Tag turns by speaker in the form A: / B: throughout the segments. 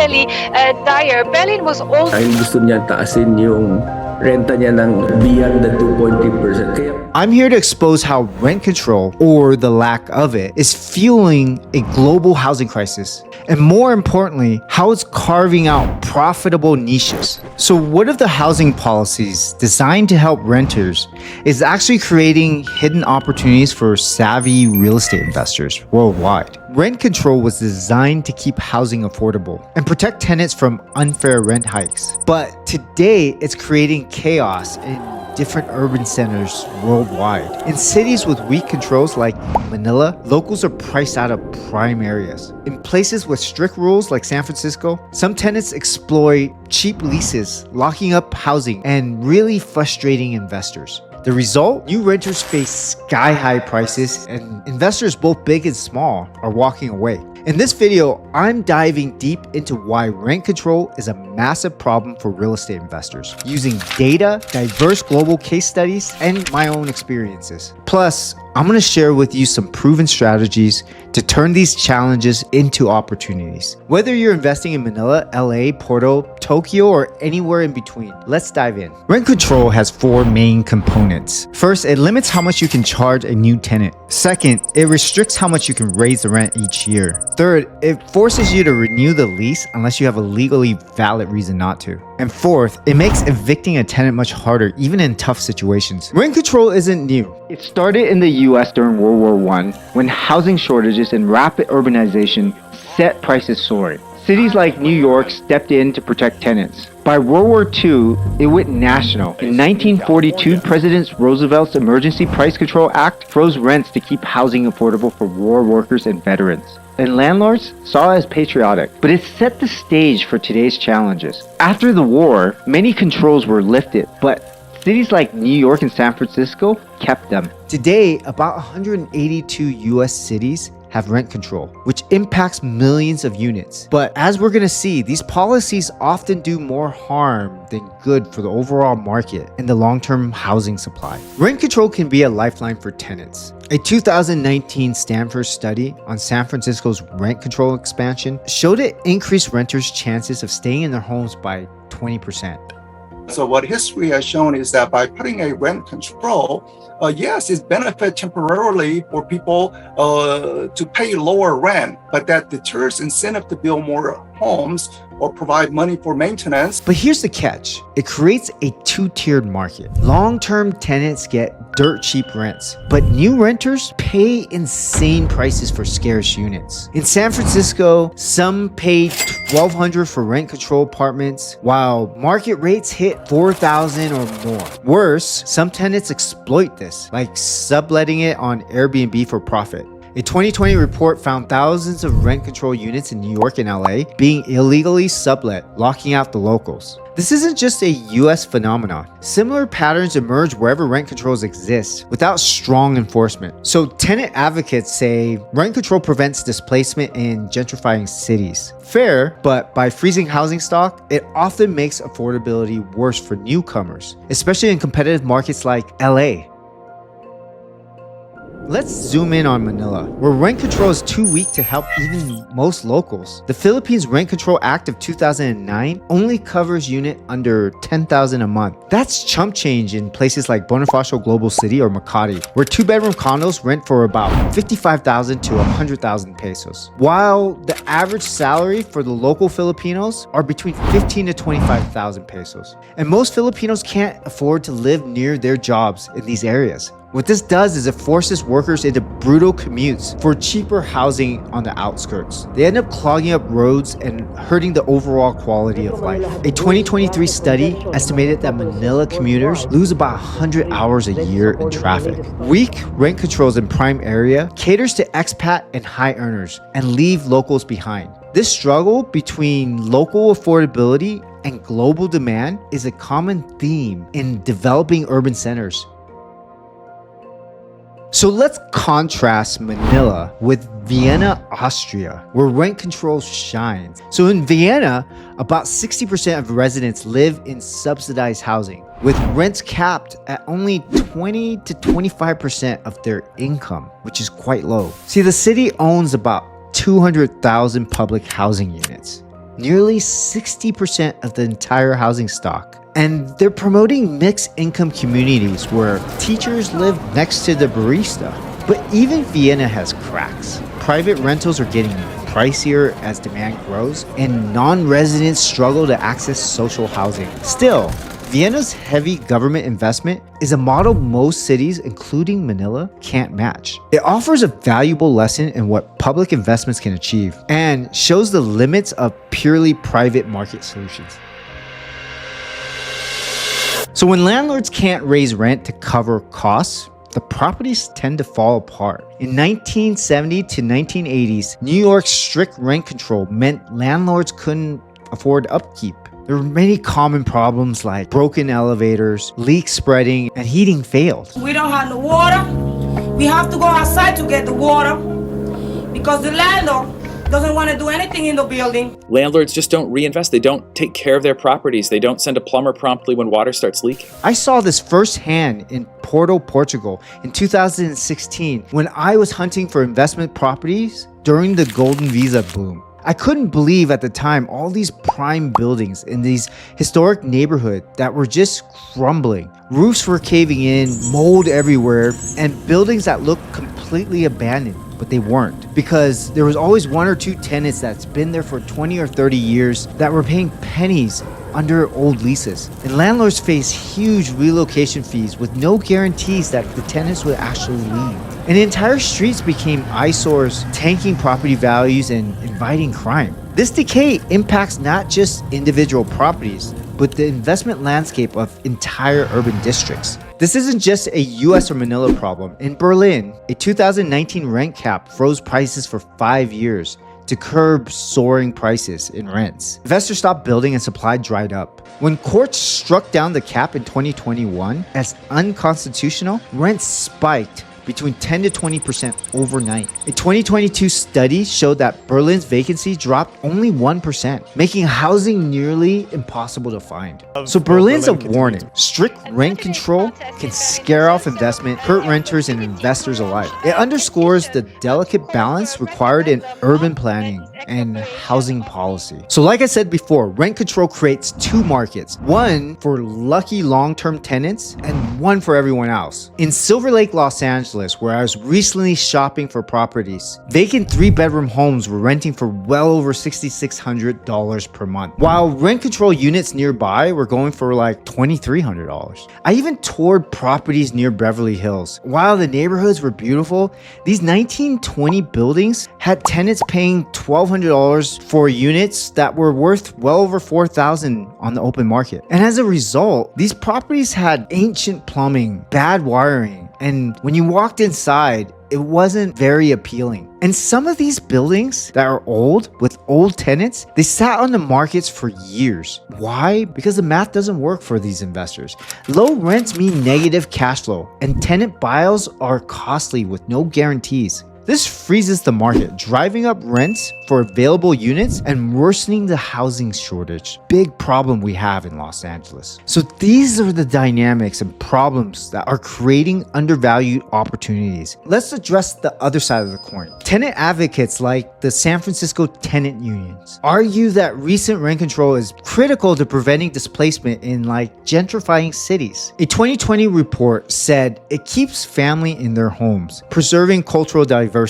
A: particularly dire. Berlin was also...
B: Ay gusto niya taasin yung renta niya ng beyond the 2.3%. Kaya
C: I'm here to expose how rent control, or the lack of it, is fueling a global housing crisis. And more importantly, how it's carving out profitable niches. So what if the housing policies designed to help renters is actually creating hidden opportunities for savvy real estate investors worldwide? Rent control was designed to keep housing affordable and protect tenants from unfair rent hikes. But today, it's creating chaos in different urban centers worldwide. In cities with weak controls like Manila, locals are priced out of prime areas. In places with strict rules like San Francisco, some tenants exploit cheap leases, locking up housing and really frustrating investors. The result? New renters face sky-high prices, and investors both big and small are walking away. In this video, I'm diving deep into why rent control is a massive problem for real estate investors, using data, diverse global case studies, and my own experiences. Plus, I'm going to share with you some proven strategies to turn these challenges into opportunities. Whether you're investing in Manila, LA, Porto, Tokyo, or anywhere in between, let's dive in. Rent control has four main components. First, it limits how much you can charge a new tenant. Second, it restricts how much you can raise the rent each year. Third, it forces you to renew the lease unless you have a legally valid reason not to. And fourth, it makes evicting a tenant much harder, even in tough situations. Rent control isn't new. It started in the US during World War I, when housing shortages and rapid urbanization set prices soaring. Cities like New York stepped in to protect tenants. By World War II, it went national. In 1942, President Roosevelt's Emergency Price Control Act froze rents to keep housing affordable for war workers and veterans. And landlords saw it as patriotic, but it set the stage for today's challenges. After the war, many controls were lifted, but cities like New York and San Francisco kept them. Today, about 182 US cities have rent control, which impacts millions of units. But as we're gonna see, these policies often do more harm than good for the overall market and the long-term housing supply. Rent control can be a lifeline for tenants. A 2019 Stanford study on San Francisco's rent control expansion showed it increased renters' chances of staying in their homes by 20%.
D: So what history has shown is that by putting a rent control, yes, it benefits temporarily for people to pay lower rent, but that deters incentive to build more homes or provide money for maintenance.
C: But here's the catch. It creates a two-tiered market. Long-term tenants get dirt cheap rents, but new renters pay insane prices for scarce units. In San Francisco, some pay $1,200 for rent control apartments, while market rates hit $4,000 or more. Worse, some tenants exploit this, like subletting it on Airbnb for profit. A 2020 report found thousands of rent control units in New York and LA being illegally sublet, locking out the locals. This isn't just a US phenomenon. Similar patterns emerge wherever rent controls exist without strong enforcement. So tenant advocates say rent control prevents displacement in gentrifying cities. Fair, but by freezing housing stock, it often makes affordability worse for newcomers, especially in competitive markets like LA. Let's zoom in on Manila, where rent control is too weak to help even most locals. The Philippines Rent Control Act of 2009 only covers unit under $10,000 a month. That's chump change in places like Bonifacio Global City or Makati, where two-bedroom condos rent for about 55,000 to 100,000 pesos, while the average salary for the local Filipinos are between 15 to 25,000 pesos. And most Filipinos can't afford to live near their jobs in these areas. What this does is it forces workers into brutal commutes for cheaper housing on the outskirts. They end up clogging up roads and hurting the overall quality of life. A 2023 study estimated that Manila commuters lose about 100 hours a year in traffic. Weak rent controls in prime area caters to expat and high earners and leave locals behind. This struggle between local affordability and global demand is a common theme in developing urban centers. So let's contrast Manila with Vienna, Austria, where rent control shines. So in Vienna, about 60% of residents live in subsidized housing, with rents capped at only 20 to 25% of their income, which is quite low. See, the city owns about 200,000 public housing units. nearly 60% of the entire housing stock. And they're promoting mixed income communities where teachers live next to the barista. But even Vienna has cracks. Private rentals are getting pricier as demand grows, and non-residents struggle to access social housing. Still, Vienna's heavy government investment is a model most cities, including Manila, can't match. It offers a valuable lesson in what public investments can achieve and shows the limits of purely private market solutions. So when landlords can't raise rent to cover costs, the properties tend to fall apart. In 1970 to 1980s, New York's strict rent control meant landlords couldn't afford upkeep. There were many common problems like broken elevators, leaks spreading, and heating failed.
E: We don't have no water. We have to go outside to get the water because the landlord doesn't want to do anything in the building.
F: Landlords just don't reinvest. They don't take care of their properties. They don't send a plumber promptly when water starts leaking.
C: I saw this firsthand in Porto, Portugal in 2016 when I was hunting for investment properties during the Golden Visa boom. I couldn't believe at the time all these prime buildings in these historic neighborhoods that were just crumbling. Roofs were caving in, mold everywhere, and buildings that looked completely abandoned. But they weren't, because there was always one or two tenants that's been there for 20 or 30 years that were paying pennies under old leases. And landlords face huge relocation fees with no guarantees that the tenants would actually leave. And entire streets became eyesores, tanking property values and inviting crime. This decay impacts not just individual properties, but the investment landscape of entire urban districts. This isn't just a US or Manila problem. In Berlin, a 2019 rent cap froze prices for 5 years to curb soaring prices in rents. Investors stopped building and supply dried up. When courts struck down the cap in 2021 as unconstitutional, rents spiked between 10 to 20% overnight. A 2022 study showed that Berlin's vacancy dropped only 1%, making housing nearly impossible to find. So Berlin's a warning. Strict rent control can scare off investment, hurt renters and investors alike. It underscores the delicate balance required in urban planning and housing policy. So like I said before, rent control creates two markets, one for lucky long-term tenants and one for everyone else. In Silver Lake, Los Angeles, where I was recently shopping for properties, vacant 3-bedroom homes were renting for well over $6,600 per month, while rent control units nearby were going for like $2,300. I even toured properties near Beverly Hills. While the neighborhoods were beautiful, these 1920 buildings had tenants paying $1,200 for units that were worth well over $4,000 on the open market. And as a result, these properties had ancient plumbing, bad wiring, and when you walked inside, it wasn't very appealing. And some of these buildings that are old, with old tenants, they sat on the markets for years. Why? Because the math doesn't work for these investors. Low rents mean negative cash flow, and tenant buyouts are costly with no guarantees. This freezes the market, driving up rents for available units and worsening the housing shortage. Big problem we have in Los Angeles. So these are the dynamics and problems that are creating undervalued opportunities. Let's address the other side of the coin. Tenant advocates like the San Francisco tenant unions argue that recent rent control is critical to preventing displacement in like gentrifying cities. A 2020 report said it keeps family in their homes, preserving cultural diversity.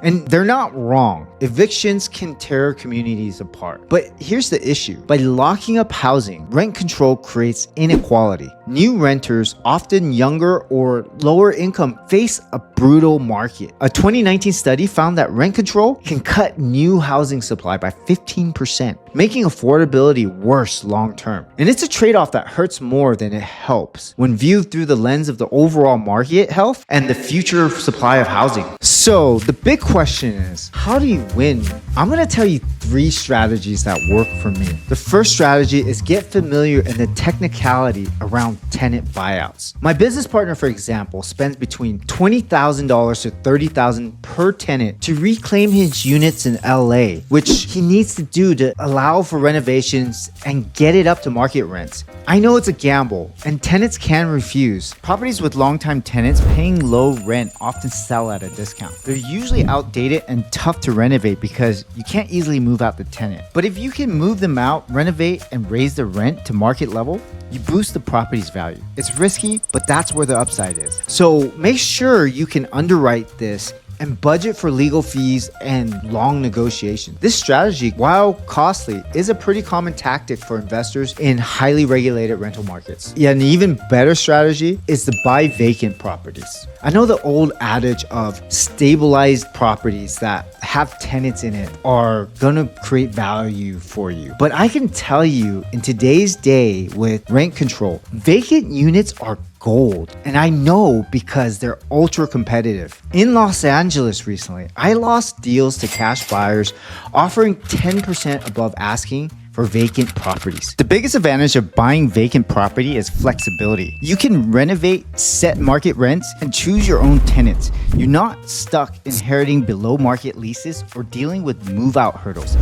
C: And they're not wrong. Evictions can tear communities apart. But here's the issue. By locking up housing, rent control creates inequality. New renters, often younger or lower income, face a brutal market. A 2019 study found that rent control can cut new housing supply by 15%, making affordability worse long term. And it's a trade-off that hurts more than it helps when viewed through the lens of the overall market health and the future supply of housing. So the big question is, how do you win? I'm going to tell you 3 strategies that work for me. The first strategy is get familiar in the technicality around tenant buyouts. My business partner, for example, spends between $20,000 to $30,000 per tenant to reclaim his units in LA, which he needs to do to allow for renovations and get it up to market rents. I know it's a gamble, and tenants can refuse. Properties with longtime tenants paying low rent often sell at a discount. Their usually outdated and tough to renovate because you can't easily move out the tenant. But if you can move them out, renovate, and raise the rent to market level, you boost the property's value. It's risky, but that's where the upside is. So make sure you can underwrite this and budget for legal fees and long negotiation. This strategy, while costly, is a pretty common tactic for investors in highly regulated rental markets. Yeah, an even better strategy is to buy vacant properties. I know the old adage of stabilized properties that have tenants in it are gonna create value for you. But I can tell you, in today's day with rent control, vacant units are gold. And I know because they're ultra competitive. In Los Angeles recently, I lost deals to cash buyers offering 10% above asking for vacant properties. The biggest advantage of buying vacant property is flexibility. You can renovate, set market rents, and choose your own tenants. You're not stuck inheriting below market leases or dealing with move-out hurdles.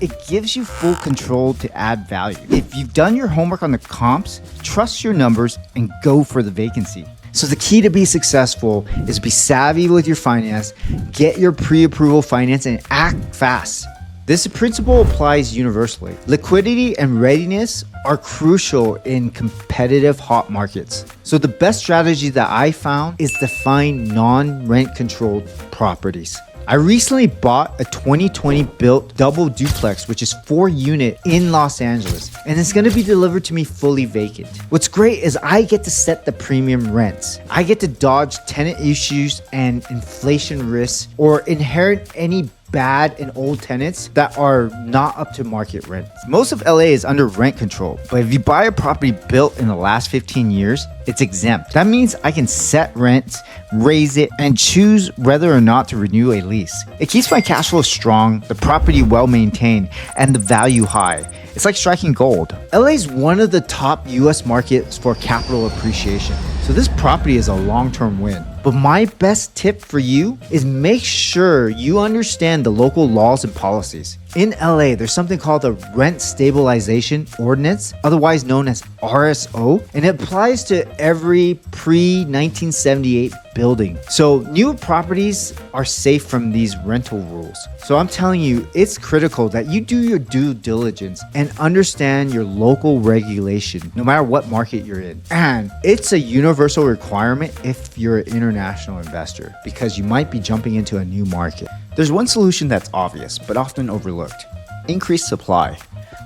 C: It gives you full control to add value. If you've done your homework on the comps, trust your numbers and go for the vacancy. So the key to be successful is be savvy with your finance, get your pre-approval finance, and act fast. This principle applies universally. Liquidity and readiness are crucial in competitive hot markets. So the best strategy that I found is to find non-rent controlled properties. I recently bought a 2020 built double duplex, which is 4-unit in Los Angeles, and it's gonna be delivered to me fully vacant. What's great is I get to set the premium rents. I get to dodge tenant issues and inflation risks or inherit any bad and old tenants that are not up to market rent. Most of LA is under rent control, but if you buy a property built in the last 15 years, it's exempt. That means I can set rents, raise it, and choose whether or not to renew a lease. It keeps my cash flow strong, the property well maintained, and the value high. It's like striking gold. LA is one of the top US markets for capital appreciation, so this property is a long-term win. But my best tip for you is make sure you understand the local laws and policies. In LA, there's something called the Rent Stabilization Ordinance, otherwise known as RSO, and it applies to every pre-1978 building. So new properties are safe from these rental rules. So I'm telling you, it's critical that you do your due diligence and understand your local regulation, no matter what market you're in. And it's a universal requirement if you're an international investor, because you might be jumping into a new market. There's one solution that's obvious, but often overlooked: increased supply.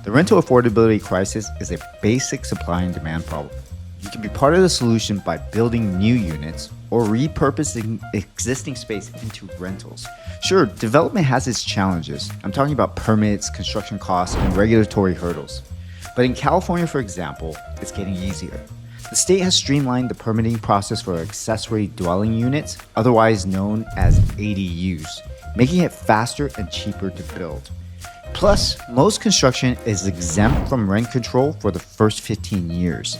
C: The rental affordability crisis is a basic supply and demand problem. You can be part of the solution by building new units or repurposing existing space into rentals. Sure, development has its challenges. I'm talking about permits, construction costs, and regulatory hurdles. But in California, for example, it's getting easier. The state has streamlined the permitting process for accessory dwelling units, otherwise known as ADUs, making it faster and cheaper to build. Plus, most construction is exempt from rent control for the first 15 years.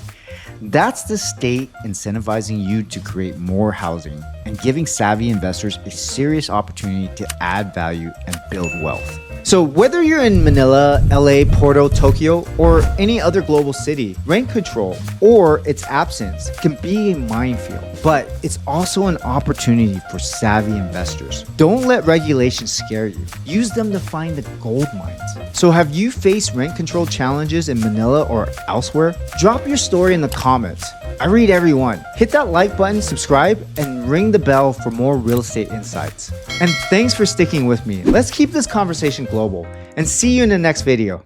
C: That's the state incentivizing you to create more housing and giving savvy investors a serious opportunity to add value and build wealth. So whether you're in Manila, LA, Porto, Tokyo, or any other global city, rent control or its absence can be a minefield, but it's also an opportunity for savvy investors. Don't let regulations scare you. Use them to find the gold mines. So have you faced rent control challenges in Manila or elsewhere? Drop your story in the comments. I read every one. Hit that like button, subscribe, and ring the bell for more real estate insights. And thanks for sticking with me. Let's keep this conversation global, and see you in the next video.